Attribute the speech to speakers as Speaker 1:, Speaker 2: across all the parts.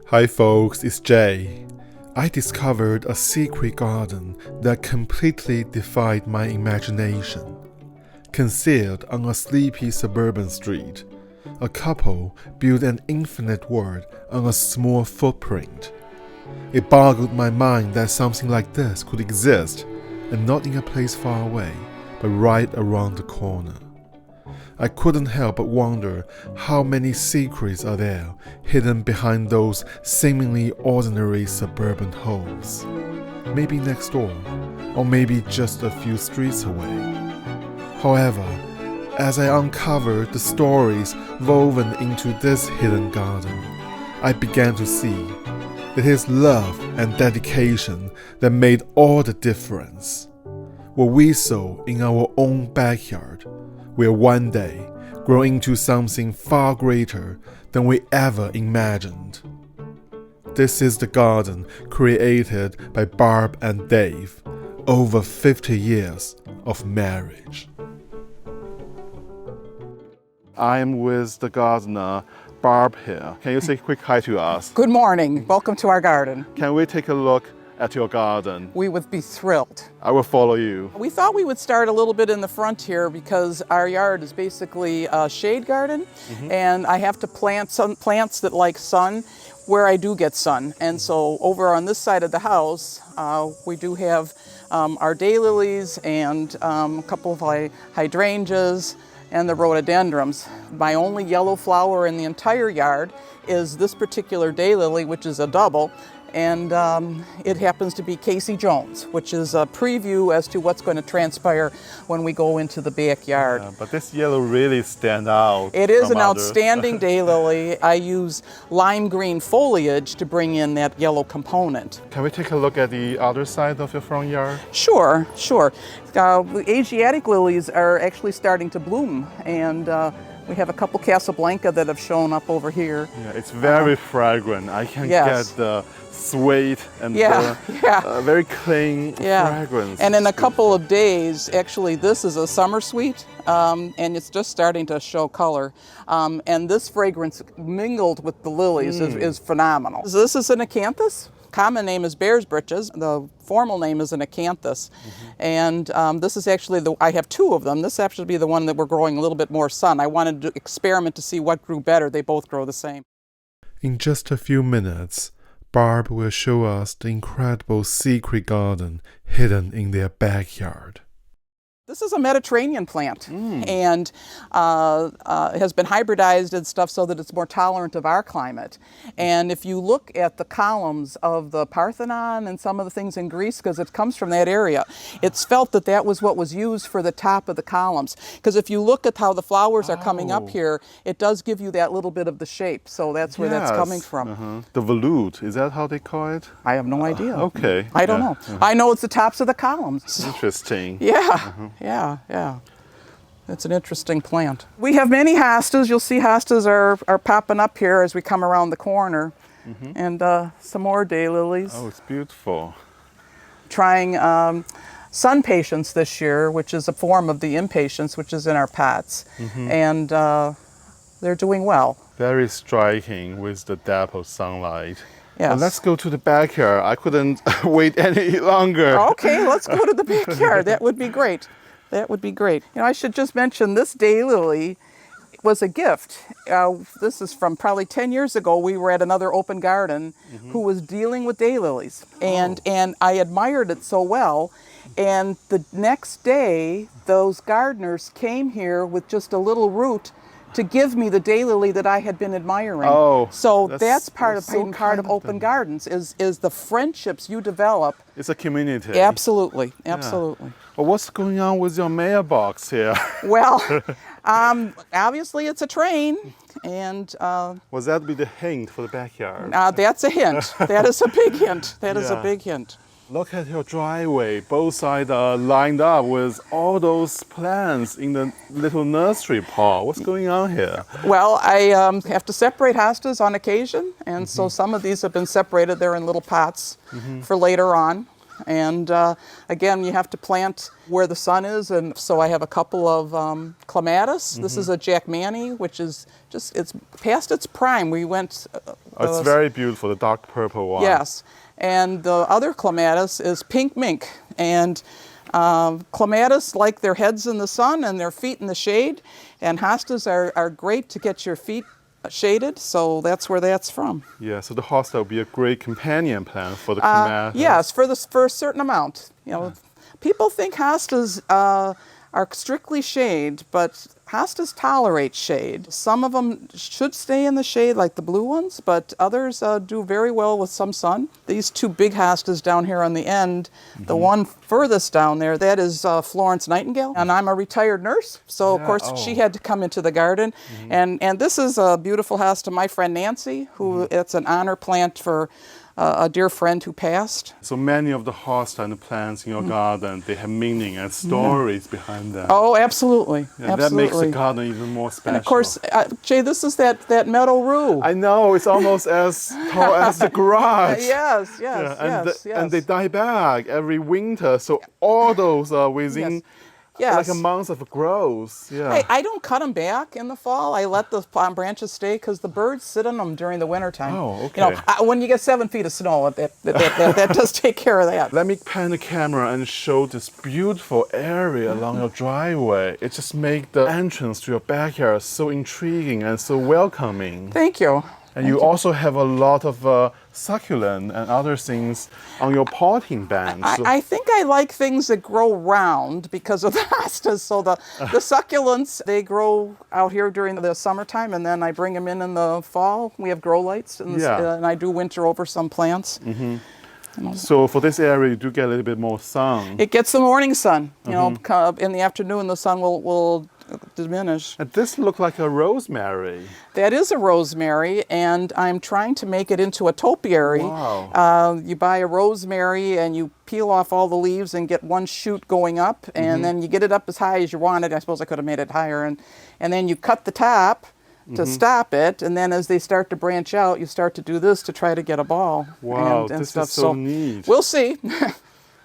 Speaker 1: Hi folks, it's Jay. I discovered a secret garden that completely defied my imagination. Concealed on a sleepy suburban street, a couple built an infinite world on a small footprint. It boggled my mind that something like this could exist, and not in a place far away, but right around the corner. I couldn't help but wonder how many secrets are there hidden behind those seemingly ordinary suburban homes. Maybe next door, or maybe just a few streets away. However, as I uncovered the stories woven into this hidden garden, I began to see it is love and dedication that made all the difference. What we sow in our own backyard will one day grow into something far greater than we ever imagined. This is the garden created by Barb and Dave, over 50 years of marriage. I am with the gardener, Barb here. Can you say a quick hi to us?
Speaker 2: Good morning. Welcome to our garden.
Speaker 1: Can we take a look at your garden?
Speaker 2: We would be thrilled.
Speaker 1: I will follow you.
Speaker 2: We thought we would start a little bit in the front here because our yard is basically a shade garden, and I have to plant some plants that like sun where I do get sun. And so over on this side of the house, we do have our daylilies and a couple of hydrangeas and the rhododendrons. My only yellow flower in the entire yard is this particular daylily, which is a double, and it happens to be Casey Jones, which is a preview as to what's going to transpire when we go into the backyard.
Speaker 1: Yeah, but this yellow really stands out.
Speaker 2: It is an
Speaker 1: others.
Speaker 2: outstanding daylily. I use lime green foliage to bring in that yellow component.
Speaker 1: Can we take a look at the other side of your front yard?
Speaker 2: Sure. Asiatic lilies are actually starting to bloom, and we have a couple Casablanca that have shown up over here.
Speaker 1: Yeah, it's very fragrant. I can
Speaker 2: Yes.
Speaker 1: get the sweet and very clean fragrance.
Speaker 2: And in a couple of days, actually, this is a summer sweet, and it's just starting to show color. And this fragrance mingled with the lilies is phenomenal. This is an acanthus. Common name is bear's breeches. The formal name is an acanthus. And this is actually, I have two of them. This happens to be the one that we're growing a little bit more sun. I wanted to experiment to see what grew better. They both grow the same.
Speaker 1: In just a few minutes, Barb will show us the incredible secret garden hidden in their backyard.
Speaker 2: This is a Mediterranean plant, and has been hybridized and stuff so that it's more tolerant of our climate. And if you look at the columns of the Parthenon and some of the things in Greece, because it comes from that area, it's felt that that was what was used for the top of the columns. Because if you look at how the flowers are coming up here, it does give you that little bit of the shape. So that's where that's coming from.
Speaker 1: The volute, is that how they call it?
Speaker 2: I have no idea.
Speaker 1: Okay.
Speaker 2: I don't know. I know it's the tops of the columns.
Speaker 1: Interesting.
Speaker 2: Yeah. It's an interesting plant. We have many hostas. You'll see hostas are popping up here as we come around the corner. And some more daylilies.
Speaker 1: Oh, it's beautiful.
Speaker 2: Trying sun patience this year, which is a form of the impatiens, which is in our pots. And they're doing well.
Speaker 1: Very striking with the depth of sunlight.
Speaker 2: Yes.
Speaker 1: Well, let's go to the backyard. I couldn't wait any longer.
Speaker 2: Okay, let's go to the backyard. That would be great. That would be great. You know, I should just mention this daylily was a gift. This is from probably 10 years ago. We were at another open garden who was dealing with daylilies. And I admired it so well. And the next day, those gardeners came here with just a little root to give me the daylily that I had been admiring.
Speaker 1: Oh,
Speaker 2: so that's part of open
Speaker 1: them.
Speaker 2: gardens is the friendships you develop.
Speaker 1: It's a community.
Speaker 2: Absolutely.
Speaker 1: Well, what's going on with your mailbox here?
Speaker 2: Well, obviously it's a train, and
Speaker 1: Was that be the hint for the backyard?
Speaker 2: that's a hint. That is a big hint. That is a big hint.
Speaker 1: Look at your driveway. Both sides are lined up with all those plants in the little nursery pot. What's going on here?
Speaker 2: Well, I have to separate hostas on occasion, and so some of these have been separated. They're in little pots for later on. And again, you have to plant where the sun is, and so I have a couple of clematis. This is a Jack Manny, which is it's past its prime. We went...
Speaker 1: it's very beautiful, the dark purple one.
Speaker 2: Yes, and the other clematis is pink mink. And clematis like their heads in the sun and their feet in the shade, and hostas are great to get your feet shaded, so that's where that's from.
Speaker 1: Yeah, so the hosta will be a great companion plant for the clematis.
Speaker 2: Yes, for a certain amount. You know, people think hostas are strictly shade, but hostas tolerate shade. Some of them should stay in the shade, like the blue ones, but others do very well with some sun. These two big hostas down here on the end, the one furthest down there, that is Florence Nightingale. And I'm a retired nurse, so of course she had to come into the garden. And this is a beautiful hosta. My friend Nancy, who it's an honor plant for a dear friend who passed.
Speaker 1: So many of the hosta and the plants in your garden, they have meaning and stories behind them.
Speaker 2: Oh, absolutely.
Speaker 1: Yeah,
Speaker 2: absolutely.
Speaker 1: that makes the garden even more special.
Speaker 2: And of course, Jay, this is that meadow rue.
Speaker 1: I know, it's almost as tall as the garage.
Speaker 2: Yes.
Speaker 1: And they die back every winter, so all those are within like a month of growth. Yeah.
Speaker 2: I don't cut them back in the fall. I let the branches stay because the birds sit on them during the wintertime.
Speaker 1: Oh, okay.
Speaker 2: You know, when you get 7 feet of snow, that does take care of that.
Speaker 1: Let me pan the camera and show this beautiful area along your driveway. It just makes the entrance to your backyard so intriguing and so welcoming.
Speaker 2: Thank you.
Speaker 1: And you also have a lot of succulent and other things on your potting bench.
Speaker 2: I think I like things that grow round because of the hostas. So the succulents, they grow out here during the summertime, and then I bring them in the fall. We have grow lights, and I do winter over some plants.
Speaker 1: So for this area, you do get a little bit more sun.
Speaker 2: It gets the morning sun. You know, in the afternoon, the sun will diminish.
Speaker 1: And this looks like a rosemary.
Speaker 2: That is a rosemary, and I'm trying to make it into a topiary.
Speaker 1: Wow.
Speaker 2: You buy a rosemary and you peel off all the leaves and get one shoot going up, and then you get it up as high as you want it. I suppose I could have made it higher, and then you cut the top to stop it, and then as they start to branch out, you start to do this to try to get a ball.
Speaker 1: Wow,
Speaker 2: and
Speaker 1: this
Speaker 2: stuff.
Speaker 1: is so neat.
Speaker 2: We'll see.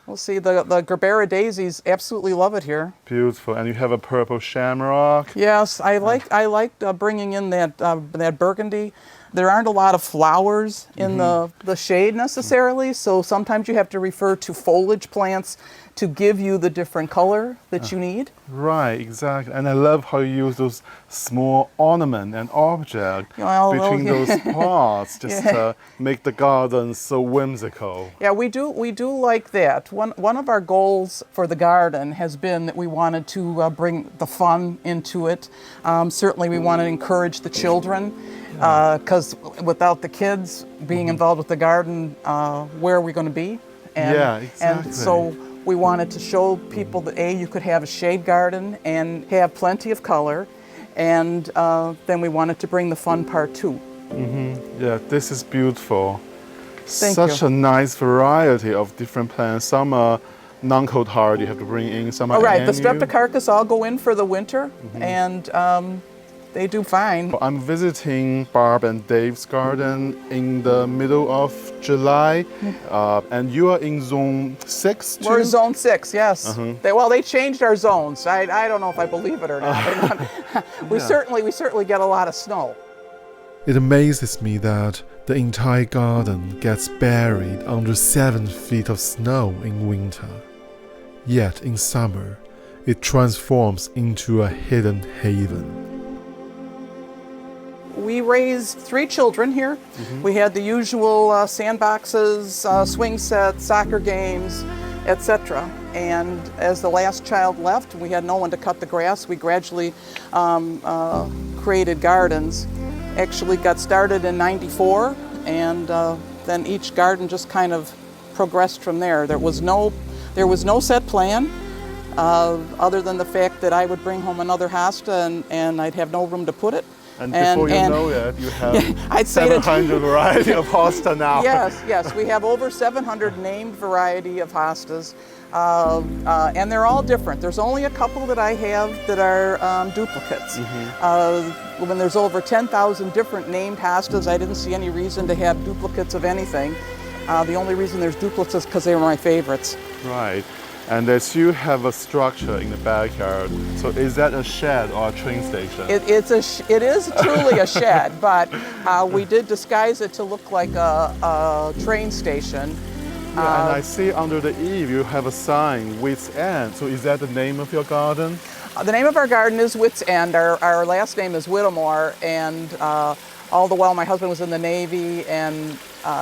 Speaker 2: We'll see. The Gerbera daisies absolutely love it here.
Speaker 1: Beautiful, and you have a purple shamrock.
Speaker 2: Yes, I like bringing in that burgundy. There aren't a lot of flowers in the shade necessarily, so sometimes you have to refer to foliage plants to give you the different color that you need.
Speaker 1: Right, exactly. And I love how you use those small ornament and object between those pots just to make the garden so whimsical.
Speaker 2: Yeah, we do like that. One of our goals for the garden has been that we wanted to bring the fun into it. Certainly we want to encourage the children, because without the kids being involved with the garden, where are we going to be?
Speaker 1: Exactly.
Speaker 2: And so we wanted to show people that you could have a shade garden and have plenty of color, and then we wanted to bring the fun part too.
Speaker 1: Yeah, this is beautiful.
Speaker 2: Thank you.
Speaker 1: A nice variety of different plants. Some are non-cold hard, you have to bring in. Some are
Speaker 2: right, the streptocarpus all go in for the winter, and they do fine.
Speaker 1: I'm visiting Barb and Dave's garden in the middle of July, and you are in Zone 6 too?
Speaker 2: We're in Zone 6, yes. They changed our zones. I don't know if I believe it or not. We certainly get a lot of snow.
Speaker 1: It amazes me that the entire garden gets buried under 7 feet of snow in winter. Yet in summer, it transforms into a hidden haven.
Speaker 2: We raised 3 children here. We had the usual sandboxes, swing sets, soccer games, etc. And as the last child left, we had no one to cut the grass. We gradually created gardens. Actually got started in '94, and then each garden just kind of progressed from there. There was no set plan, other than the fact that I would bring home another hosta and I'd have no room to put it. And before you know it, you have 700 variety of hosta now. Yes, we have over 700 named variety of hostas, and they're all different. There's only a couple that I have that are duplicates. When there's over 10,000 different named hostas, I didn't see any reason to have duplicates of anything. The only reason there's duplexes is because they were my favorites.
Speaker 1: Right. And as you have a structure in the backyard, so is that a shed or a train station?
Speaker 2: It is truly a shed, but we did disguise it to look like a train station.
Speaker 1: Yeah, and I see under the eave you have a sign, Whit's End. So is that the name of your garden?
Speaker 2: The name of our garden is Whit's End. Our last name is Whittemore, and all the while my husband was in the Navy, and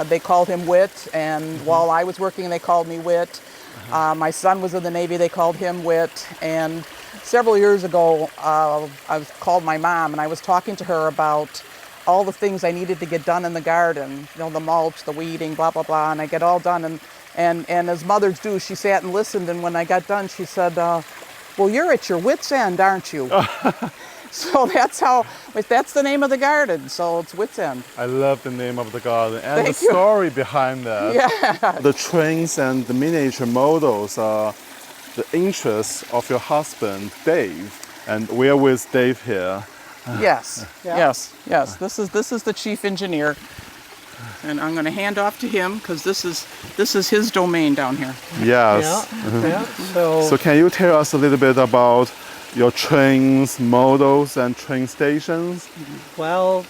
Speaker 2: they called him Whit, and while I was working they called me Whit. My son was in the Navy, they called him Whit, and several years ago I called my mom and I was talking to her about all the things I needed to get done in the garden, you know, the mulch, the weeding, blah, blah, blah, and I get all done, and as mothers do, she sat and listened, and when I got done she said, well, you're at your wit's end, aren't you? So that's the name of the garden, so it's Whit's End.
Speaker 1: I love the name of the garden and
Speaker 2: Thank
Speaker 1: the
Speaker 2: you.
Speaker 1: story behind that.
Speaker 2: Yeah.
Speaker 1: The trains and the miniature models are the interests of your husband, Dave. And we are with Dave here.
Speaker 2: Yes, yes. This is the chief engineer, and I'm going to hand off to him because this is his domain down here.
Speaker 1: Yes.
Speaker 3: Yeah.
Speaker 1: So can you tell us a little bit about your trains, models, and train stations?
Speaker 3: Well,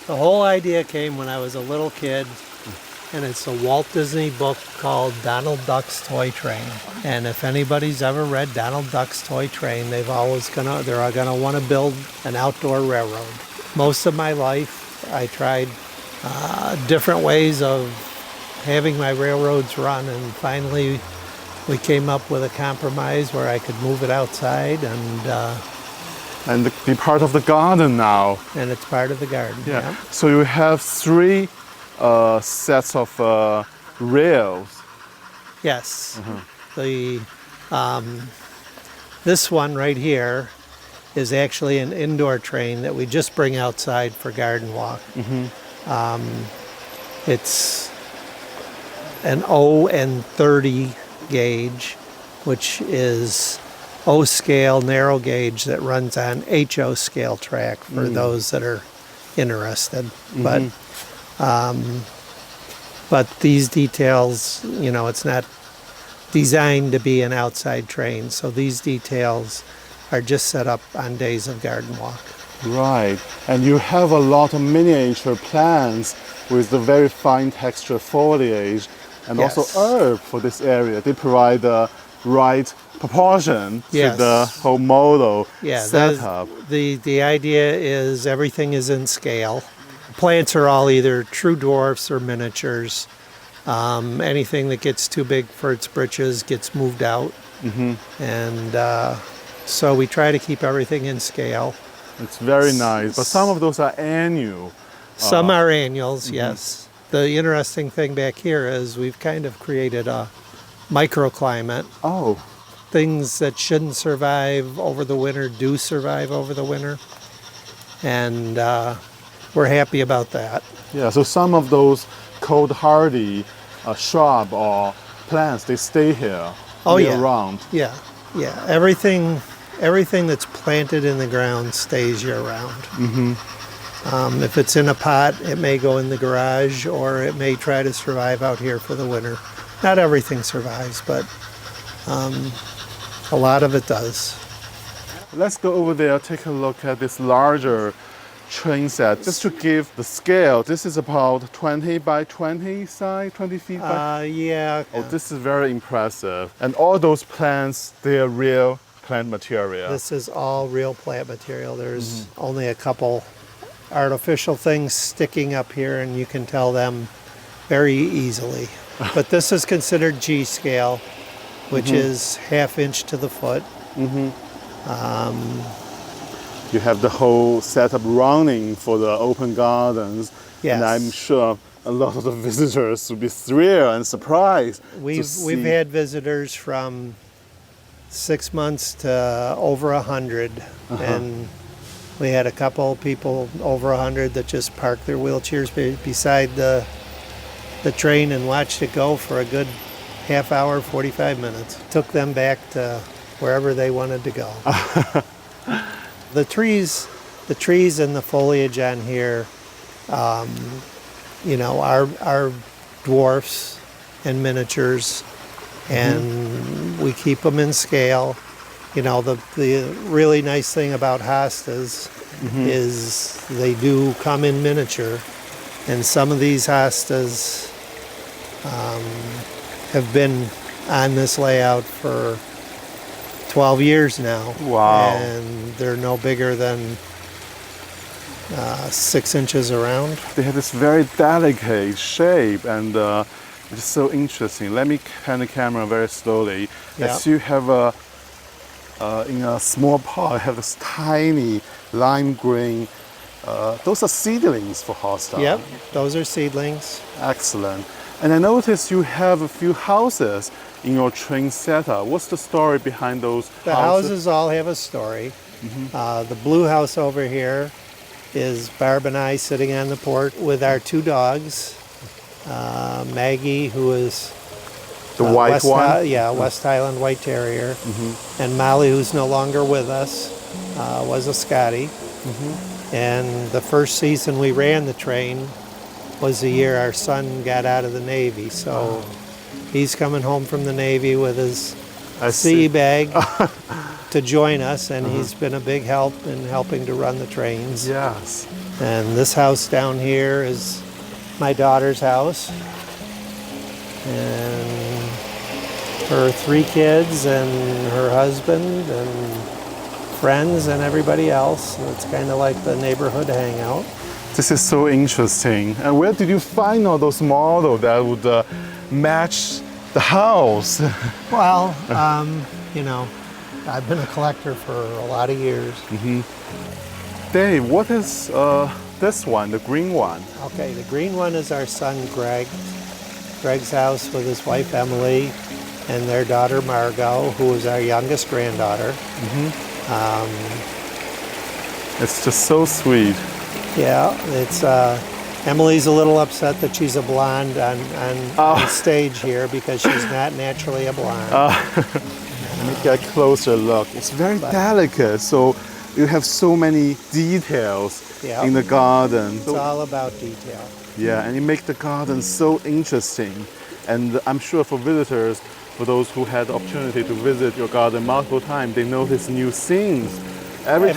Speaker 3: the whole idea came when I was a little kid, and it's a Walt Disney book called Donald Duck's Toy Train. And if anybody's ever read Donald Duck's Toy Train, they're gonna want to build an outdoor railroad. Most of my life, I tried different ways of having my railroads run, and finally we came up with a compromise where I could move it outside, and
Speaker 1: be part of the garden now.
Speaker 3: and it's part of the garden.
Speaker 1: Yeah. So you have three sets of rails.
Speaker 3: Yes. The this one right here is actually an indoor train that we just bring outside for garden walk. It's an O and 30 gauge, which is O scale narrow gauge that runs on HO scale track for those that are interested. But these details, you know, it's not designed to be an outside train, so these details are just set up on days of garden walk.
Speaker 1: Right. And you have a lot of miniature plants with the very fine texture foliage and
Speaker 3: Yes.
Speaker 1: also herb for this area. They provide the right proportion to
Speaker 3: Yes.
Speaker 1: the whole model
Speaker 3: Yeah,
Speaker 1: setup.
Speaker 3: the idea is everything is in scale. Plants are all either true dwarfs or miniatures. Anything that gets too big for its britches gets moved out. And so we try to keep everything in scale.
Speaker 1: It's very nice. But some of those are annual.
Speaker 3: Some are annuals, yes. The interesting thing back here is we've kind of created a microclimate.
Speaker 1: Oh,
Speaker 3: Things that shouldn't survive over the winter do survive over the winter. And we're happy about that.
Speaker 1: yeah. So some of those cold hardy shrub or plants, they stay here
Speaker 3: Oh,
Speaker 1: year
Speaker 3: yeah.
Speaker 1: round.
Speaker 3: Yeah. Everything that's planted in the ground stays year round. If it's in a pot, it may go in the garage, or it may try to survive out here for the winter. Not everything survives, but a lot of it does.
Speaker 1: Let's go over there, take a look at this larger train set, just to give the scale. This is about 20 by 20 size, 20 feet by...
Speaker 3: Yeah.
Speaker 1: Oh, this is very impressive. And all those plants, they're real plant material.
Speaker 3: This is all real plant material. There's only a couple artificial things sticking up here, and you can tell them very easily. But this is considered G scale, which is ½ inch to the foot.
Speaker 1: You have the whole setup running for the open gardens.
Speaker 3: Yes.
Speaker 1: And I'm sure a lot of the visitors will be thrilled and surprised.
Speaker 3: We've had visitors from 6 months to over 100, and we had a couple people over 100 that just parked their wheelchairs beside the train and watched it go for a good half hour, 45 minutes. Took them back to wherever they wanted to go. The trees and the foliage on here, you know, are dwarfs and miniatures, and we keep them in scale. You know, the really nice thing about hostas is they do come in miniature, and some of these hostas have been on this layout for 12 years now.
Speaker 1: Wow.
Speaker 3: And they're no bigger than 6 inches around.
Speaker 1: They have this very delicate shape, and it's so interesting. Let me pan the camera very slowly.
Speaker 3: Yeah.
Speaker 1: As you have in a small pot, have this tiny lime green. Those are seedlings for Hosta.
Speaker 3: Yep, those are seedlings.
Speaker 1: Excellent. And I noticed you have a few houses in your train setup. What's the story behind those
Speaker 3: The houses all have a story. The blue house over here is Barb and I sitting on the porch with our 2 dogs. Maggie, who is
Speaker 1: The white one?
Speaker 3: West Highland White Terrier. And Molly, who's no longer with us, was a Scottie. And the first season we ran the train was the year our son got out of the Navy. So he's coming home from the Navy with his sea bag to join us, and he's been a big help in helping to run the trains.
Speaker 1: Yes.
Speaker 3: And this house down here is my daughter's house, and her 3 kids and her husband and friends and everybody else. And it's kind of like the neighborhood hangout.
Speaker 1: This is so interesting. And where did you find all those models that would match the house?
Speaker 3: Well, you know, I've been a collector for a lot of years.
Speaker 1: Dave, what is this one, the green one?
Speaker 3: Okay, the green one is our son Greg. Greg's house with his wife Emily and their daughter Margot, who is our youngest granddaughter.
Speaker 1: It's just so sweet.
Speaker 3: Yeah, it's Emily's a little upset that she's a blonde on stage here because she's not naturally a blonde.
Speaker 1: Let me get a closer look. It's very delicate, so you have so many details in the garden.
Speaker 3: It's all about detail.
Speaker 1: Yeah, and you make the garden so interesting. And I'm sure for visitors, for those who had the opportunity to visit your garden multiple times, they notice new things. Every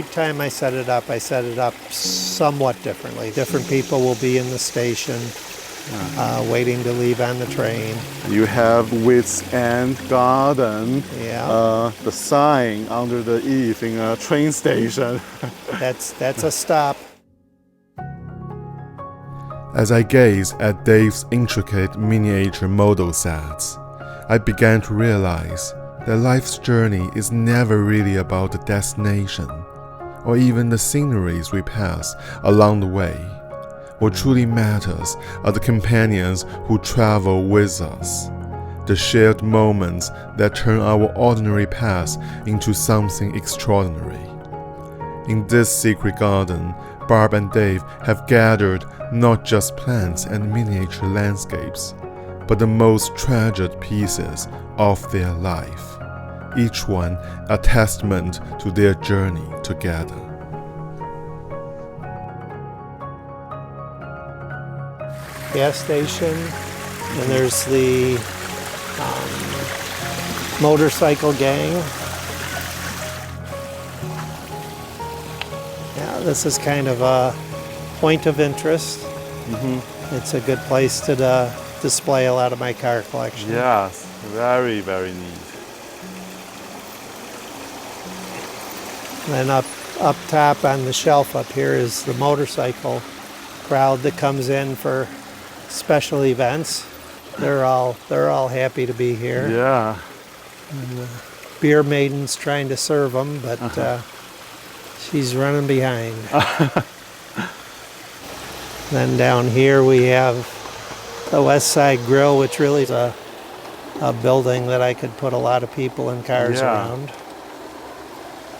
Speaker 1: time I set it up somewhat differently. Different people will be in the station waiting to leave on the train. You have Whit's End Garden, the sign under the eave in a train station.
Speaker 3: That's a stop.
Speaker 1: As I gazed at Dave's intricate miniature model sets, I began to realize that life's journey is never really about the destination, or even the sceneries we pass along the way. What truly matters are the companions who travel with us, the shared moments that turn our ordinary paths into something extraordinary. In this secret garden, Barb and Dave have gathered not just plants and miniature landscapes, but the most treasured pieces of their life, each one a testament to their journey together.
Speaker 3: Gas station, and there's the motorcycle gang. Yeah, this is kind of a point of interest. It's a good place to display a lot of my car collection.
Speaker 1: Yes, very, very neat.
Speaker 3: And up top on the shelf up here is the motorcycle crowd that comes in for special events. They're all happy to be here.
Speaker 1: Yeah.
Speaker 3: And the beer maiden's trying to serve them, but she's running behind. Then down here we have the West Side Grill, which really is a building that I could put a lot of people and cars around.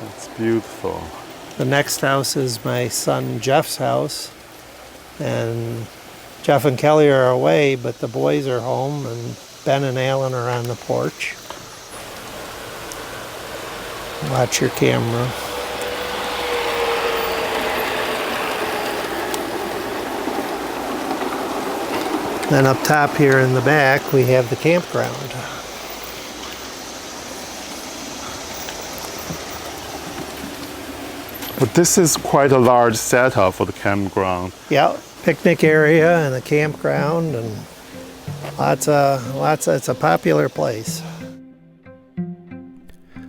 Speaker 1: That's beautiful.
Speaker 3: The next house is my son Jeff's house, and Jeff and Kelly are away, but the boys are home, and Ben and Alan are on the porch. Watch your camera. Then up top here in the back, we have the campground.
Speaker 1: But this is quite a large setup for the campground.
Speaker 3: Yeah, picnic area and a campground and lots of, it's a popular place.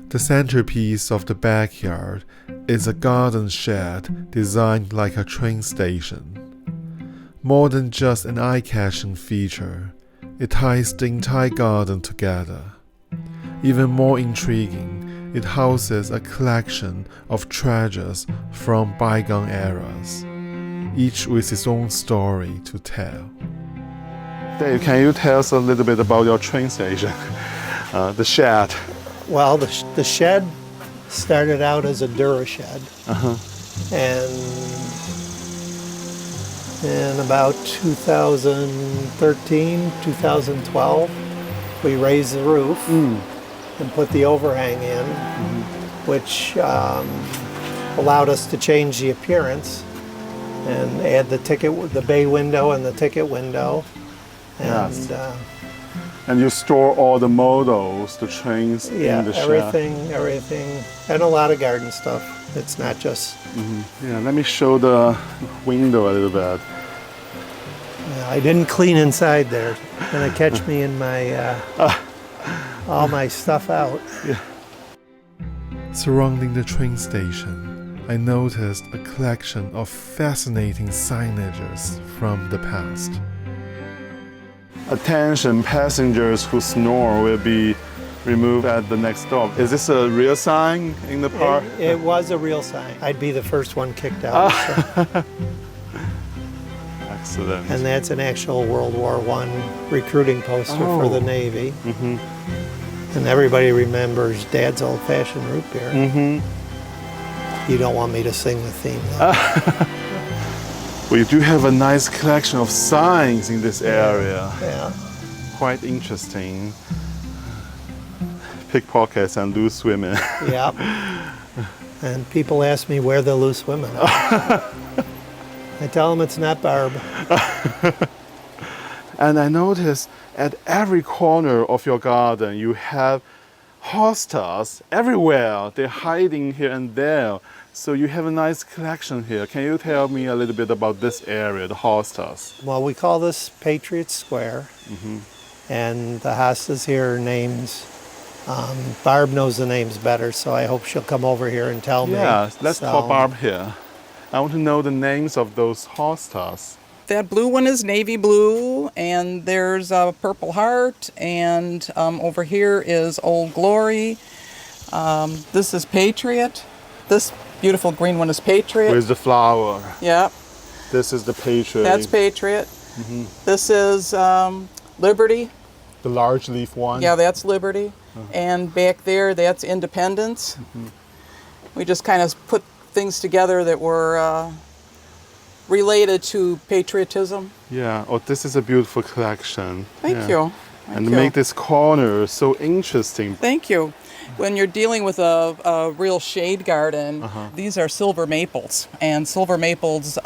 Speaker 1: The centerpiece of the backyard is a garden shed designed like a train station. More than just an eye-catching feature, it ties the entire garden together. Even more intriguing, it houses a collection of treasures from bygone eras, each with its own story to tell. Dave, can you tell us a little bit about your train station, the shed?
Speaker 3: Well, the shed started out as a Dura shed. And in about 2013, 2012, we raised the roof and put the overhang in, which allowed us to change the appearance and add the bay window and the ticket window. And,
Speaker 1: Yes. And you store all the models, the trains in the shed.
Speaker 3: everything, and a lot of garden stuff. It's not just.
Speaker 1: Yeah, let me show the window a little bit.
Speaker 3: I didn't clean inside there. Gonna catch me in my all my stuff out.
Speaker 1: Surrounding the train station, I noticed a collection of fascinating signages from the past. Attention, passengers who snore will be removed at the next stop. Is this a real sign in the park?
Speaker 3: It was a real sign. I'd be the first one kicked out. So.
Speaker 1: Excellent.
Speaker 3: And that's an actual World War I recruiting poster for the Navy. And everybody remembers Dad's old-fashioned root beer. You don't want me to sing the theme, though.
Speaker 1: Well, you do have a nice collection of signs in this area.
Speaker 3: Yeah.
Speaker 1: Quite interesting. Pickpockets and loose women.
Speaker 3: Yep. And people ask me where the loose women are. I tell them it's not Barb.
Speaker 1: And I noticed at every corner of your garden you have hostas everywhere. They're hiding here and there. So you have a nice collection here. Can you tell me a little bit about this area, the hostas?
Speaker 3: Well, we call this Patriot Square. And the hostas here are names. Barb knows the names better, so I hope she'll come over here and tell me.
Speaker 1: Yeah, let's
Speaker 3: So-
Speaker 1: call Barb here. I want to know the names of those hostas.
Speaker 2: That blue one is navy blue, and there's a purple heart, and over here is Old Glory. This is Patriot. This beautiful green one is Patriot.
Speaker 1: Where's the flower?
Speaker 2: Yep,
Speaker 1: This is the Patriot.
Speaker 2: that's Patriot. This is Liberty.
Speaker 1: The large leaf one.
Speaker 2: Yeah, that's Liberty. And back there, that's Independence. We just kind of put things together that were related to patriotism.
Speaker 1: Yeah. Oh, this is a beautiful collection.
Speaker 2: Thank
Speaker 1: Yeah.
Speaker 2: you.
Speaker 1: And
Speaker 2: Thank
Speaker 1: to
Speaker 2: you.
Speaker 1: make this corner so interesting.
Speaker 2: Thank you. When you're dealing with a real shade garden, these are silver maples. And silver maples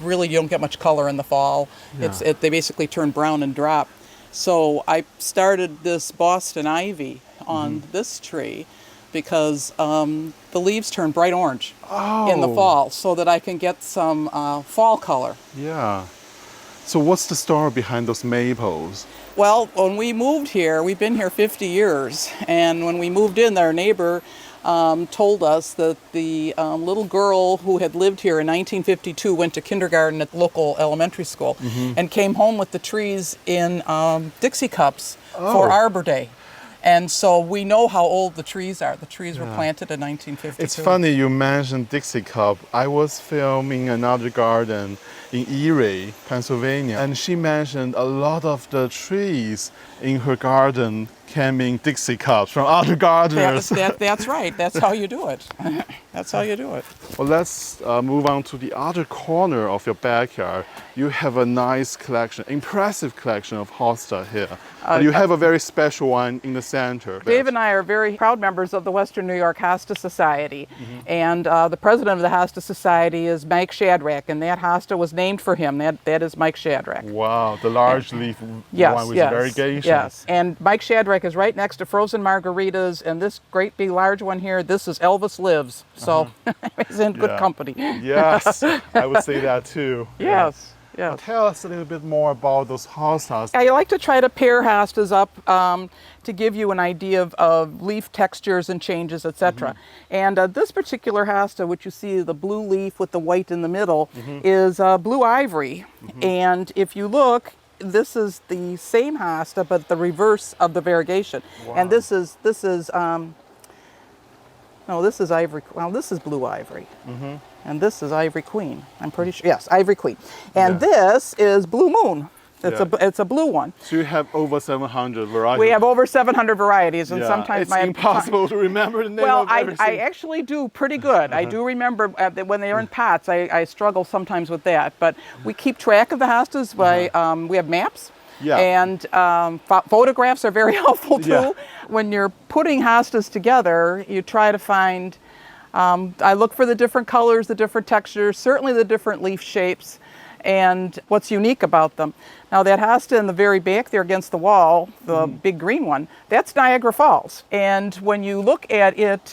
Speaker 2: really you don't get much color in the fall.
Speaker 1: Yeah.
Speaker 2: They basically turn brown and drop. So I started this Boston ivy on this tree because the leaves turn bright orange in the fall so that I can get some fall color.
Speaker 1: Yeah. So what's the story behind those maples?
Speaker 2: Well, when we moved here, we've been here 50 years, and when we moved in, our neighbor told us that the little girl who had lived here in 1952 went to kindergarten at the local elementary school and came home with the trees in Dixie cups for Arbor Day. And so we know how old the trees are. The trees were planted in 1952.
Speaker 1: It's funny you mentioned Dixie cup. I was filming another garden in Erie, Pennsylvania, and she mentioned a lot of the trees in her garden handing Dixie cups from other gardeners.
Speaker 2: That's right. That's how you do it. That's how you do it.
Speaker 1: Well, let's move on to the other corner of your backyard. You have a nice collection, impressive collection of hosta here. But you have a very special one in the center.
Speaker 2: Dave and I are very proud members of the Western New York Hosta Society. And the president of the Hosta Society is Mike Shadrach, and that hosta was named for him. That is Mike Shadrach.
Speaker 1: Wow, the large leaf
Speaker 2: Yes,
Speaker 1: one with
Speaker 2: yes,
Speaker 1: variegation.
Speaker 2: yes. And Mike Shadrach is right next to Frozen Margaritas, and this great big large one here, this is Elvis Lives. So he's in good company.
Speaker 1: Yes, I would say that too.
Speaker 2: Yes.
Speaker 1: Well,
Speaker 2: Yes.
Speaker 1: tell us a little bit more about those hostas.
Speaker 2: I like to try to pair hostas up to give you an idea of leaf textures and changes, etc. And this particular hosta, which you see the blue leaf with the white in the middle, is blue ivory. And if you look, this is the same hosta, but the reverse of the variegation.
Speaker 1: Wow.
Speaker 2: And this is no, this is ivory. Well, this is blue ivory. And this is Ivory Queen. I'm pretty sure. Yes, Ivory Queen. And this is Blue Moon. It's a blue one.
Speaker 1: So you have over 700 varieties.
Speaker 2: We have over 700 varieties, and sometimes
Speaker 1: it's impossible to remember the name
Speaker 2: Well,
Speaker 1: of every
Speaker 2: I
Speaker 1: single-
Speaker 2: actually do pretty good. I do remember that when they're in pots, I struggle sometimes with that. But we keep track of the hostas by, we have maps.
Speaker 1: Yeah.
Speaker 2: And photographs are very helpful too.
Speaker 1: Yeah.
Speaker 2: When you're putting hostas together, you try to find, I look for the different colors, the different textures, certainly the different leaf shapes, and what's unique about them. Now that hosta in the very back there against the wall, the big green one, that's Niagara Falls. And when you look at it,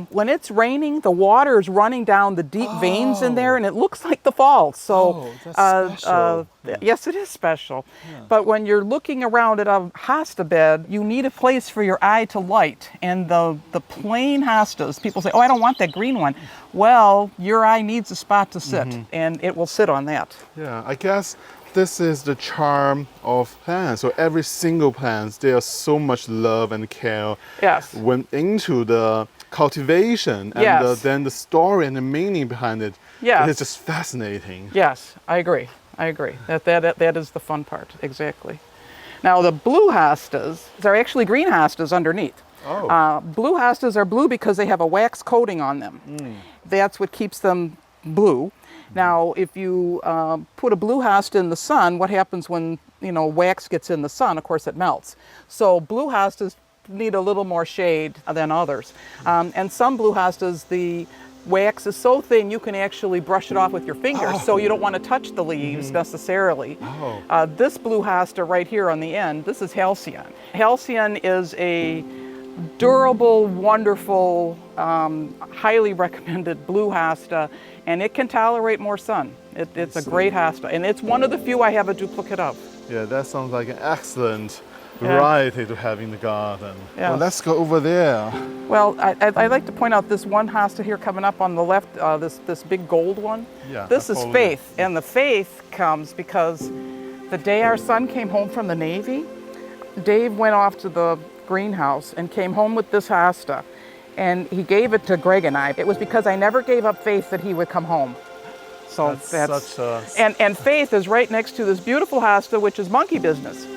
Speaker 2: when it's raining, the water is running down the deep veins in there, and it looks like the falls. So,
Speaker 1: that's special.
Speaker 2: yes, it is special. But when you're looking around at a hosta bed, you need a place for your eye to light. And the plain hostas, people say, oh, I don't want that green one. Well, your eye needs a spot to sit, and it will sit on that.
Speaker 1: Yeah, I guess this is the charm of plants. So every single plant, there's so much love and care went into the cultivation, and then the story and the meaning behind it.
Speaker 2: Yes.
Speaker 1: It's just fascinating.
Speaker 2: Yes, I agree. I agree. That is the fun part, exactly. Now the blue hostas, they're actually green hostas underneath.
Speaker 1: Oh.
Speaker 2: Blue hostas are blue because they have a wax coating on them. That's what keeps them blue. Now, if you put a blue hosta in the sun, what happens when wax gets in the sun? Of course, it melts. So blue hostas need a little more shade than others. And some blue hostas, the wax is so thin you can actually brush it off with your fingers, so you don't want to touch the leaves necessarily. This blue hosta right here on the end, this is Halcyon. Halcyon is a durable, wonderful, highly recommended blue hosta, and it can tolerate more sun. It's a great hosta, and it's one of the few I have a duplicate of.
Speaker 1: Yeah, that sounds like an excellent variety to have in the garden.
Speaker 2: Yeah.
Speaker 1: Well, let's go over there.
Speaker 2: Well, I'd like to point out this one hosta here coming up on the left, this big gold one.
Speaker 1: Yeah,
Speaker 2: This
Speaker 1: I
Speaker 2: is
Speaker 1: follow
Speaker 2: Faith, and the Faith comes because the day our son came home from the Navy, Dave went off to the greenhouse and came home with this hosta, and he gave it to Greg and I. It was because I never gave up faith that he would come home. So that's
Speaker 1: such a...
Speaker 2: and Faith is right next to this beautiful hosta, which is Monkey Business.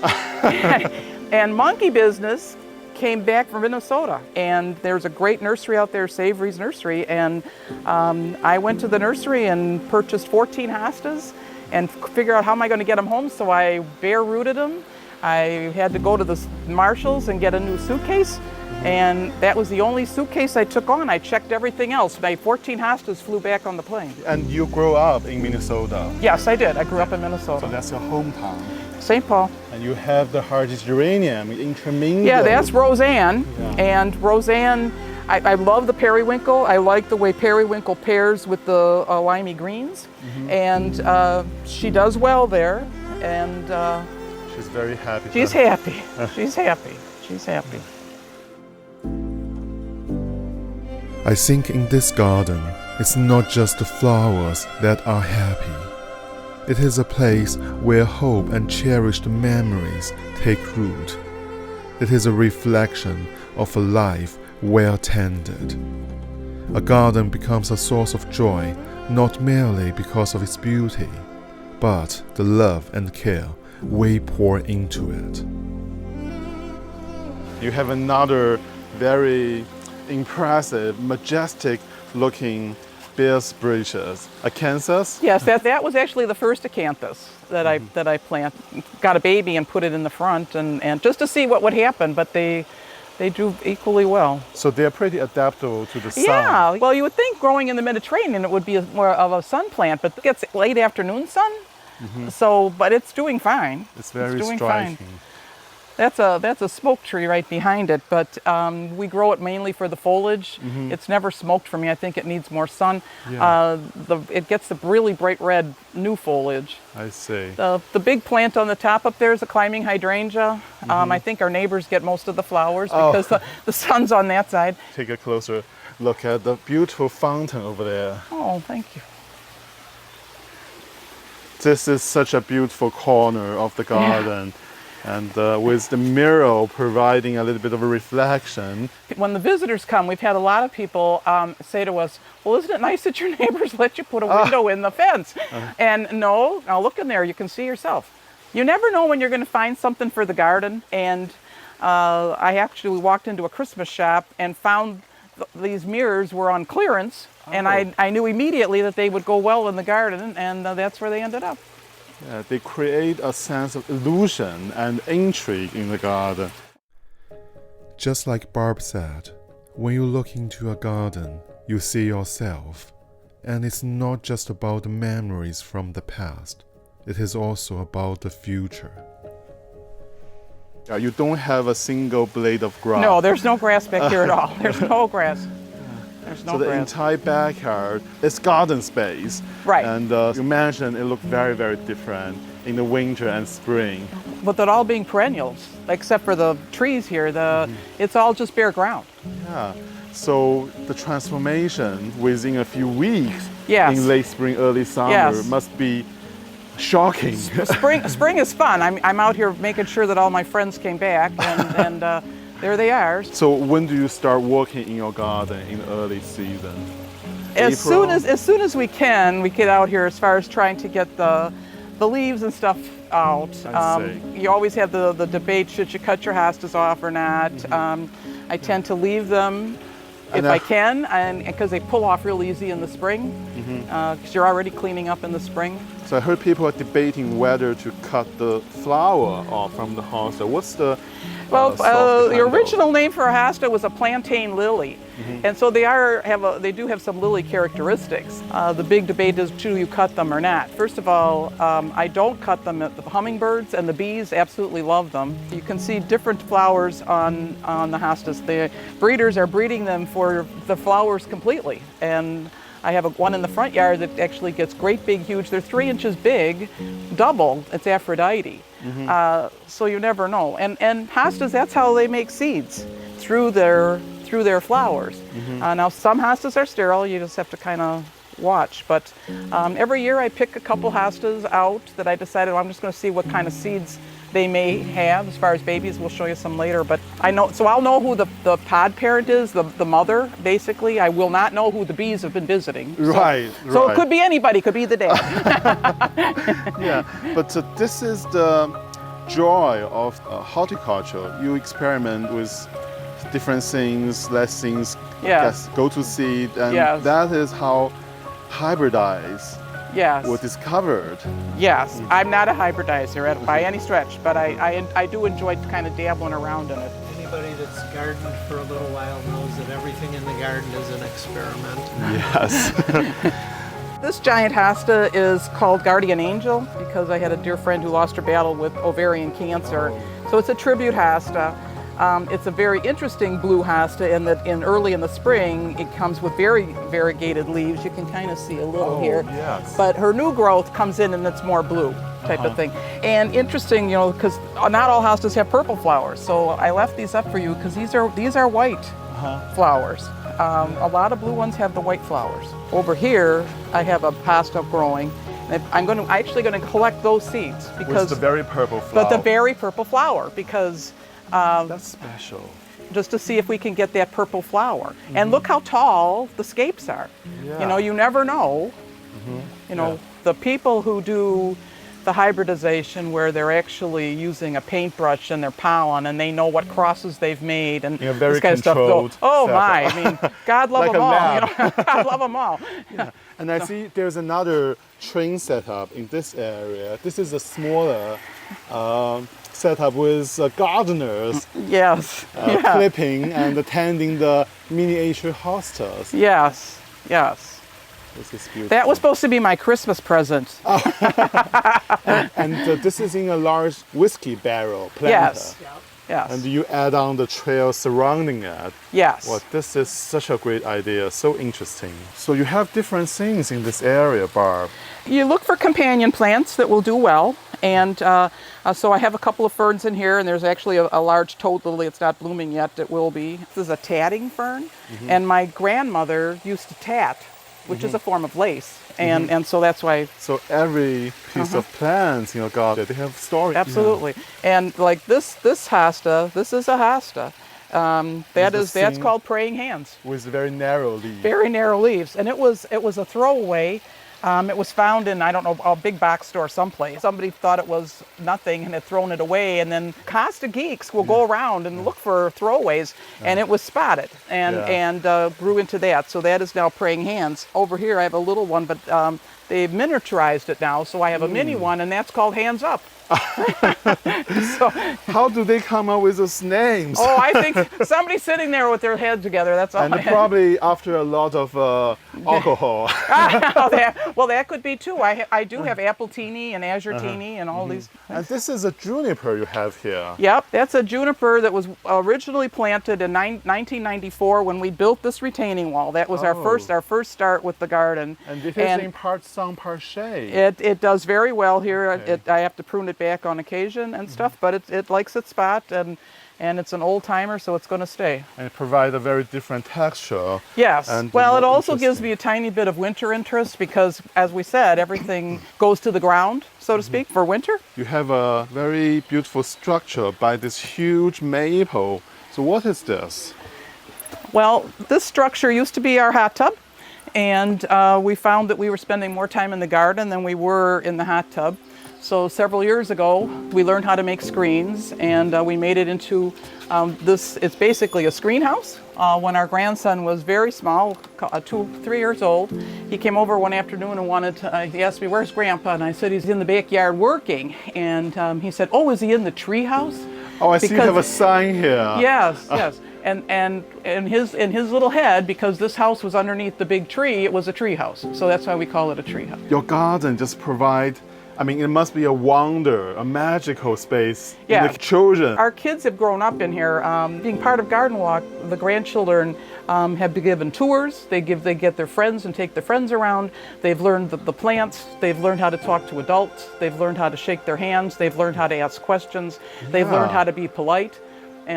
Speaker 2: And Monkey Business came back from Minnesota, and there's a great nursery out there, Savory's Nursery, and I went to the nursery and purchased 14 hostas and figured out how am I going to get them home, so I bare rooted them. I had to go to the Marshalls and get a new suitcase, and that was the only suitcase I took on. I checked everything else. My 14 hostas flew back on the plane.
Speaker 1: And you grew up in Minnesota.
Speaker 2: Yes, I did. I grew up in Minnesota.
Speaker 1: So that's your hometown.
Speaker 2: St. Paul.
Speaker 1: And you have the hardest geranium intermingled.
Speaker 2: Yeah, that's Roseanne. And Roseanne, I love the periwinkle. I like the way periwinkle pairs with the limey greens. And she does well there. And
Speaker 1: she's very happy.
Speaker 2: She's happy. She's happy. She's happy.
Speaker 1: I think in this garden, it's not just the flowers that are happy. It is a place where hope and cherished memories take root. It is a reflection of a life well tended. A garden becomes a source of joy not merely because of its beauty, but the love and care we pour into it. You have another very impressive, majestic looking bear's breeches. Acanthus?
Speaker 2: Yes, that was actually the first acanthus that I planted. Got a baby and put it in the front, and just to see what would happen, but they do equally well.
Speaker 1: So they're pretty adaptable to the sun.
Speaker 2: Yeah, well, you would think growing in the Mediterranean it would be more of a sun plant, but it gets late afternoon sun. So, but it's doing fine.
Speaker 1: It's very
Speaker 2: doing
Speaker 1: striking.
Speaker 2: fine. That's a smoke tree right behind it, but we grow it mainly for the foliage. It's never smoked for me. I think it needs more sun.
Speaker 1: Yeah.
Speaker 2: It gets the really bright red new foliage.
Speaker 1: I see.
Speaker 2: The big plant on the top up there is a climbing hydrangea. I think our neighbors get most of the flowers because the sun's on that side.
Speaker 1: Take a closer look at the beautiful fountain over there.
Speaker 2: Oh, thank you.
Speaker 1: This is such a beautiful corner of the garden. And with the mirror providing a little bit of a reflection.
Speaker 2: When the visitors come, we've had a lot of people say to us, well, isn't it nice that your neighbors let you put a window in the fence? And no, now look in there, you can see yourself. You never know when you're going to find something for the garden. And I actually walked into a Christmas shop and found these mirrors were on clearance. And I knew immediately that they would go well in the garden, and that's where they ended up.
Speaker 1: Yeah, they create a sense of illusion and intrigue in the garden. Just like Barb said, when you look into a garden, you see yourself. And it's not just about the memories from the past. It is also about the future. You don't have a single blade of grass.
Speaker 2: No, there's no grass back here at all. There's no grass. There's no
Speaker 1: So the
Speaker 2: grass.
Speaker 1: entire backyard is garden space.
Speaker 2: Right.
Speaker 1: And you mentioned it looked very, very different in the winter and spring.
Speaker 2: But they're all being perennials, except for the trees here. It's all just bare ground.
Speaker 1: Yeah. So the transformation within a few weeks
Speaker 2: Yes.
Speaker 1: in late spring, early summer
Speaker 2: Yes.
Speaker 1: must be shocking.
Speaker 2: Spring is fun. I'm out here making sure that all my friends came back, and there they are.
Speaker 1: So when do you start working in your garden in the early season?
Speaker 2: As
Speaker 1: April?
Speaker 2: soon as we can, we get out here as far as trying to get the leaves and stuff out.
Speaker 1: I see.
Speaker 2: You always have the debate, should you cut your hostas off or not? I tend to leave them if I can, and because they pull off real easy in the spring, because you're already cleaning up in the spring.
Speaker 1: So I heard people are debating whether to cut the flower off from the hosta. What's the
Speaker 2: Well,
Speaker 1: soft
Speaker 2: the original name for a hosta was a plantain lily, and so they do have some lily characteristics. The big debate is, should you cut them or not? First of all, I don't cut them. The hummingbirds and the bees absolutely love them. You can see different flowers on the hostas. The breeders are breeding them for the flowers completely, and I have one in the front yard that actually gets great big, huge. They're 3 inches big, double. It's Aphrodite. So you never know. And hostas, that's how they make seeds, through their flowers. Now some hostas are sterile. You just have to kind of watch. But every year I pick a couple hostas out that I decided, well, I'm just going to see what kind of seeds they may have as far as babies. We'll show you some later, but I'll know who the pod parent is, the mother, basically. I will not know who the bees have been visiting.
Speaker 1: Right.
Speaker 2: So it could be anybody, could be the dad.
Speaker 1: Yeah, but this is the joy of horticulture. You experiment with different things, let things go to seed, and that is how hybridize were discovered.
Speaker 2: Yes, I'm not a hybridizer by any stretch, but I do enjoy kind of dabbling around in it.
Speaker 3: Anybody that's gardened for a little while knows that everything in the garden is an experiment.
Speaker 1: Yes.
Speaker 2: This giant hosta is called Guardian Angel because I had a dear friend who lost her battle with ovarian cancer. So it's a tribute hosta. It's a very interesting blue hosta in that early in the spring it comes with very variegated leaves. You can kind of see a little here.
Speaker 1: Yes.
Speaker 2: But her new growth comes in and it's more blue type of thing. And interesting, because not all hostas have purple flowers. So I left these up for you because these are white flowers. A lot of blue ones have the white flowers. Over here, I have a hosta growing. I'm actually going to collect those seeds because
Speaker 1: with the very purple flower.
Speaker 2: But the very purple flower because.
Speaker 1: That's special.
Speaker 2: Just to see if we can get that purple flower. And look how tall the scapes are.
Speaker 1: Yeah.
Speaker 2: You never know. The people who do the hybridization where they're actually using a paintbrush in their pollen and they know what crosses they've made and
Speaker 1: very
Speaker 2: this kind of stuff.
Speaker 1: controlled
Speaker 2: Oh
Speaker 1: setup.
Speaker 2: my! I mean, God love
Speaker 1: Like
Speaker 2: them
Speaker 1: a
Speaker 2: all.
Speaker 1: lab.
Speaker 2: You know, God love them all.
Speaker 1: Yeah. And I see there's another train setup in this area. This is a smaller setup with gardeners
Speaker 2: Yes. Yeah.
Speaker 1: clipping and attending the miniature hostas.
Speaker 2: Yes. Yes.
Speaker 1: This is beautiful.
Speaker 2: That was supposed to be my Christmas present.
Speaker 1: And this is in a large whiskey barrel planter.
Speaker 2: Yes. Yes.
Speaker 1: And you add on the trail surrounding it.
Speaker 2: Yes.
Speaker 1: Well, this is such a great idea, so interesting. So you have different things in this area, Barb.
Speaker 2: You look for companion plants that will do well, and so I have a couple of ferns in here, and there's actually a large toad lily. It's not blooming yet. It will be. This is a tatting fern, and my grandmother used to tat, which is a form of lace, and so that's why.
Speaker 1: So every piece of plants in your garden, they have story.
Speaker 2: Absolutely, and like this hosta, this is a hosta. That's called praying hands.
Speaker 1: With very narrow leaves.
Speaker 2: Very narrow leaves, and it was a throwaway. It was found in, I don't know, a big box store someplace. Somebody thought it was nothing and had thrown it away, and then Hosta geeks will go around and look for throwaways, and it was spotted and grew into that. So that is now praying hands. Over here I have a little one, but they've miniaturized it now, so I have a mini one, and that's called Hands Up. So,
Speaker 1: how do they come up with those names?
Speaker 2: Oh, I think somebody's sitting there with their head together. That's all.
Speaker 1: And probably after a lot of alcohol.
Speaker 2: Well, that could be too. I do have Appletini and Azuretini and all these.
Speaker 1: And this is a juniper you have here.
Speaker 2: Yep, that's a juniper that was originally planted in 1994 when we built this retaining wall. That was our first start with the garden.
Speaker 1: And it is in part sun, part shade.
Speaker 2: It does very well here. Okay. I have to prune it back on occasion and stuff, but it likes its spot, and it's an old timer, so it's going to stay.
Speaker 1: And it provides a very different texture.
Speaker 2: Yes.
Speaker 1: And
Speaker 2: well, it also gives me a tiny bit of winter interest because, as we said, everything goes to the ground, so to speak, for winter.
Speaker 1: You have a very beautiful structure by this huge maple. So what is this?
Speaker 2: Well, this structure used to be our hot tub. And we found that we were spending more time in the garden than we were in the hot tub. So several years ago, we learned how to make screens, and we made it into this. It's basically a screen house. When our grandson was very small, 3 years old, he came over one afternoon and he asked me, "Where's Grandpa?" And I said, "He's in the backyard working." And he said, "Oh, is he in the treehouse?"
Speaker 1: Oh, I see you have a sign here.
Speaker 2: Yes, yes. And in his little head, because this house was underneath the big tree, it was a tree house. So that's why we call it a tree house.
Speaker 1: Your garden just provide, I mean, it must be a wonder, a magical space for the children.
Speaker 2: Our kids have grown up in here. Being part of Garden Walk, the grandchildren have been given tours. They get their friends and take their friends around. They've learned the plants. They've learned how to talk to adults. They've learned how to shake their hands. They've learned how to ask questions. They've learned how to be polite.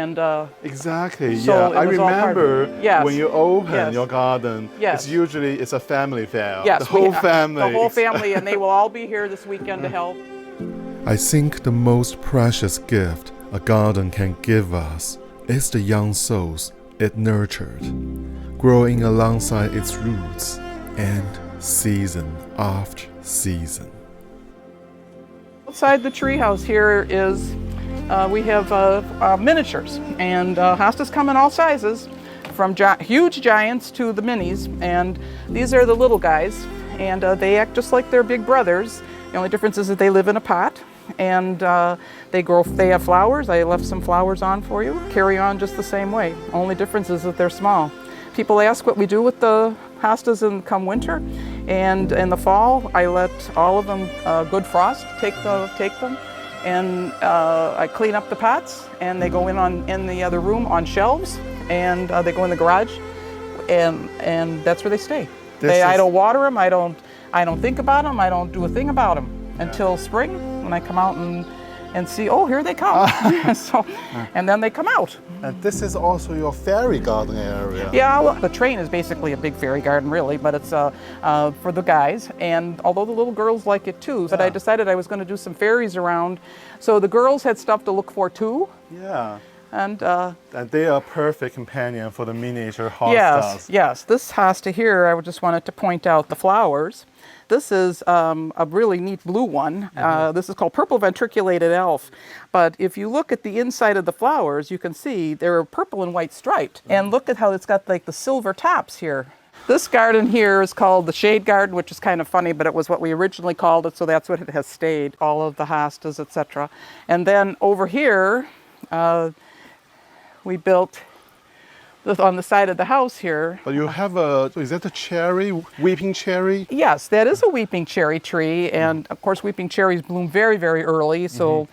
Speaker 2: And
Speaker 1: exactly,
Speaker 2: so
Speaker 1: yeah. I remember when you open your garden, it's a family fair.
Speaker 2: Yes,
Speaker 1: the whole family.
Speaker 2: The whole family, and they will all be here this weekend to help.
Speaker 1: I think the most precious gift a garden can give us is the young souls it nurtured, growing alongside its roots and season after season.
Speaker 2: Outside the treehouse here is we have miniatures, and hostas come in all sizes, from huge giants to the minis, and these are the little guys, and they act just like their big brothers. The only difference is that they live in a pot, and they have flowers. I left some flowers on for you. Carry on just the same way. Only difference is that they're small. People ask what we do with the hostas come winter, and in the fall I let all of them good frost take them. And I clean up the pots, and they go in the other room on shelves, and they go in the garage, and that's where they stay. I don't water them. I don't think about them. I don't do a thing about them until spring, when I come out and see, oh, here they come. And then they come out.
Speaker 1: And this is also your fairy garden area.
Speaker 2: Yeah, well, the train is basically a big fairy garden, really, but it's for the guys. And although the little girls like it too, but I decided I was going to do some fairies around. So the girls had stuff to look for too.
Speaker 1: Yeah.
Speaker 2: And
Speaker 1: And they are a perfect companion for the miniature hostas.
Speaker 2: yes, yes. This hosta here, I just wanted to point out the flowers. This is a really neat blue one. This is called purple ventriculated elf. But if you look at the inside of the flowers, you can see they're purple and white striped. And look at how it's got like the silver tops here. This garden here is called the shade garden, which is kind of funny, but it was what we originally called it, so that's what it has stayed. All of the hostas, etc. And then over here, we built on the side of the house here.
Speaker 1: But you have is that a cherry, weeping cherry?
Speaker 2: Yes, that is a weeping cherry tree, and of course weeping cherries bloom very, very early, so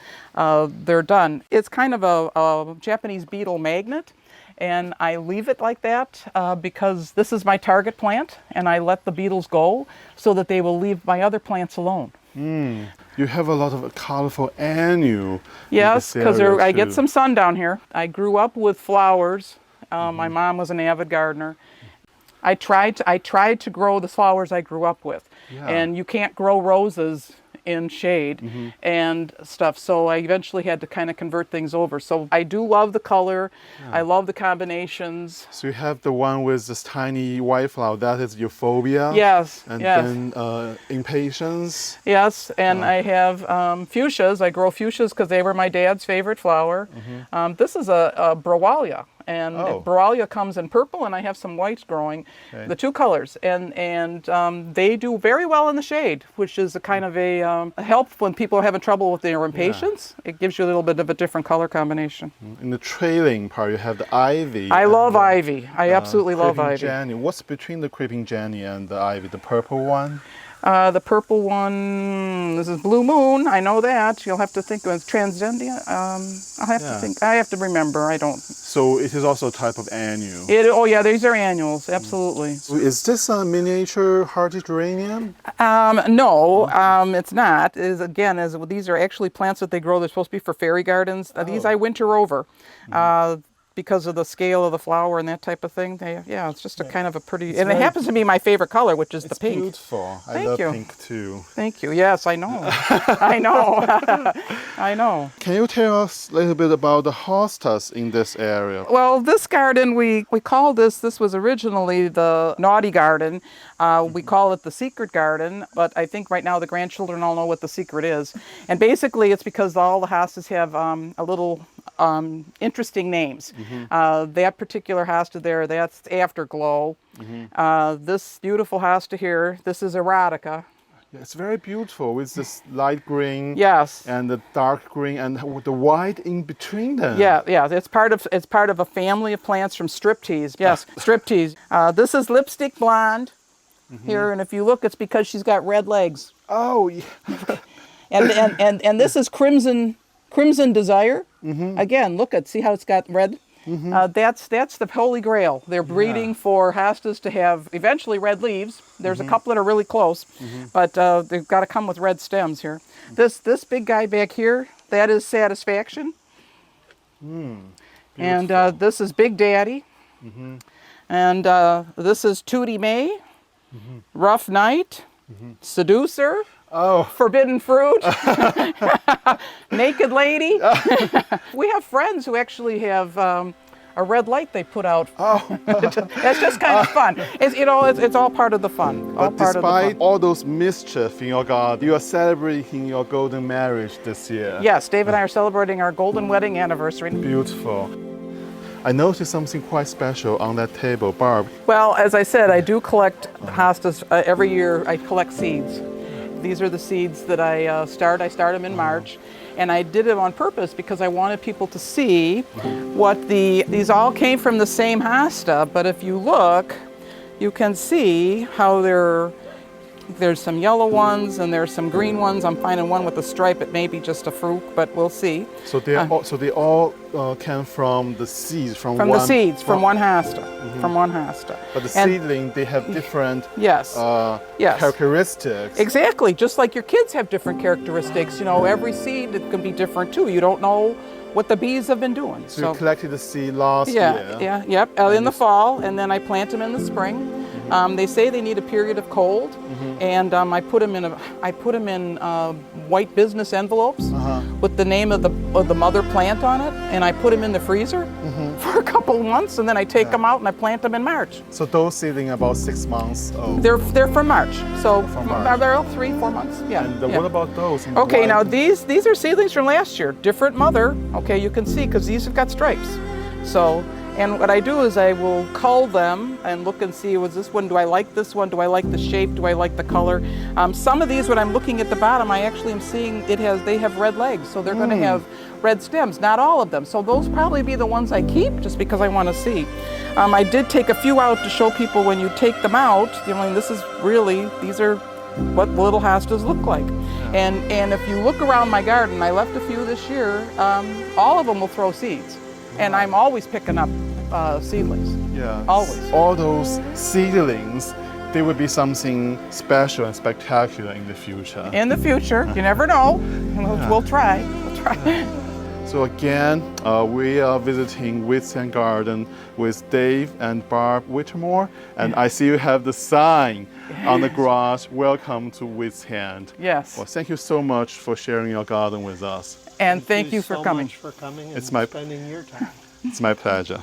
Speaker 2: they're done. It's kind of a Japanese beetle magnet, and I leave it like that because this is my target plant, and I let the beetles go so that they will leave my other plants alone.
Speaker 1: You have a lot of colorful annual.
Speaker 2: Yes, because I get some sun down here. I grew up with flowers. My mom was an avid gardener. I tried to grow the flowers I grew up with, and you can't grow roses in shade and stuff, so I eventually had to kind of convert things over. So I do love the color. I love the combinations.
Speaker 1: So you have the one with this tiny white flower, that is euphorbia.
Speaker 2: Yes,
Speaker 1: And
Speaker 2: yes.
Speaker 1: then impatience.
Speaker 2: Yes, and I have fuchsias. I grow fuchsias because they were my dad's favorite flower. This is a Brawalia, and Brawalia comes in purple, and I have some whites growing, the two colors, and they do very well in the shade, which is a kind of a help when people are having trouble with their impatience. It gives you a little bit of a different color combination.
Speaker 1: In the trailing part, you have the ivy.
Speaker 2: I love ivy. I absolutely love ivy.
Speaker 1: Jenny. What's between the creeping Jenny and the ivy? The purple one?
Speaker 2: The purple one, this is Blue Moon. I know that. You'll have to think of it. Transcendia. I'll have to think. I have to remember. I don't.
Speaker 1: So it is also a type of annual.
Speaker 2: Oh yeah, these are annuals. Absolutely.
Speaker 1: Is this a miniature hardy geranium?
Speaker 2: No, it's not. These are actually plants that they grow. They're supposed to be for fairy gardens. These I winter over. Because of the scale of the flower and that type of thing. It's just a kind of a pretty, and it happens to be my favorite color, which is the pink.
Speaker 1: It's beautiful. I love pink too.
Speaker 2: Thank you. Yes, I know. I know. I know.
Speaker 1: Can you tell us a little bit about the hostas in this area?
Speaker 2: Well, this garden, we call this was originally the naughty garden. We call it the secret garden, but I think right now the grandchildren all know what the secret is. And basically it's because all the hostas have a little interesting names. That particular hosta there, that's Afterglow. This beautiful hosta here, this is Erotica.
Speaker 1: Yeah, it's very beautiful with this light green and the dark green and the white in between them.
Speaker 2: Yeah, it's part of a family of plants from Striptease. Yes, Striptease. This is Lipstick Blonde here, and if you look, it's because she's got red legs.
Speaker 1: Oh, yeah.
Speaker 2: and this is Crimson Desire. Again, see how it's got red? That's the holy grail. They're breeding for hostas to have eventually red leaves. There's a couple that are really close, but they've got to come with red stems here. This big guy back here, that is Satisfaction. And this is Big Daddy. And this is Tootie May, Rough Night, Seducer. Forbidden Fruit, Naked Lady. We have friends who actually have a red light they put out. That's just kind of fun. It's all part of the fun.
Speaker 1: But despite all those mischief in your garden, you are celebrating your golden marriage this year.
Speaker 2: Yes, Dave and I are celebrating our golden wedding anniversary.
Speaker 1: Beautiful. I noticed something quite special on that table, Barb.
Speaker 2: Well, as I said, I do collect hostas every year. I collect seeds. These are the seeds that I start. I start them in March, and I did it on purpose because I wanted people to see what these all came from the same hosta, but if you look, you can see how there's some yellow ones and there's some green ones. I'm finding one with a stripe. It may be just a fruit, but we'll see.
Speaker 1: So they all came from the seeds from one
Speaker 2: hosta. From one hosta.
Speaker 1: But the seedling, they have different characteristics.
Speaker 2: Exactly, just like your kids have different characteristics. Every seed it can be different too. You don't know what the bees have been doing.
Speaker 1: So you collected the seed last year.
Speaker 2: In the fall, and then I plant them in the spring. They say they need a period of cold, and I put them in white business envelopes with the name of the mother plant on it, and I put them in the freezer for a couple of months, and then I take them out and I plant them in March.
Speaker 1: So those seedlings about 6 months old.
Speaker 2: They're from March, so
Speaker 1: March.
Speaker 2: they're 3-4 months. Yeah.
Speaker 1: And
Speaker 2: yeah.
Speaker 1: what about those? in
Speaker 2: Okay,
Speaker 1: white?
Speaker 2: now these are seedlings from last year, different mother. Okay, you can see because these have got stripes. So, and what I do is I will cull them and look and see, was this one, do I like this one? Do I like the shape? Do I like the color? Some of these, when I'm looking at the bottom, I actually am seeing they have red legs, so they're going to have red stems, not all of them. So those probably be the ones I keep just because I want to see. I did take a few out to show people when you take them out, these are what little hostas look like. And if you look around my garden, I left a few this year, all of them will throw seeds. And I'm always picking up seedlings.
Speaker 1: Yeah.
Speaker 2: Always.
Speaker 1: All those seedlings, they would be something special and spectacular in the future.
Speaker 2: In the future, you never know. We'll try.
Speaker 1: So again, we are visiting Whit's Garden with Dave and Barb Whittemore, and I see you have the sign on the garage, welcome to Whit's Hand.
Speaker 2: Yes.
Speaker 1: Well, thank you so much for sharing your garden with us.
Speaker 2: And thank you for
Speaker 3: so
Speaker 2: coming.
Speaker 3: much for coming and
Speaker 1: It's my-
Speaker 3: spending your time.
Speaker 1: It's my pleasure.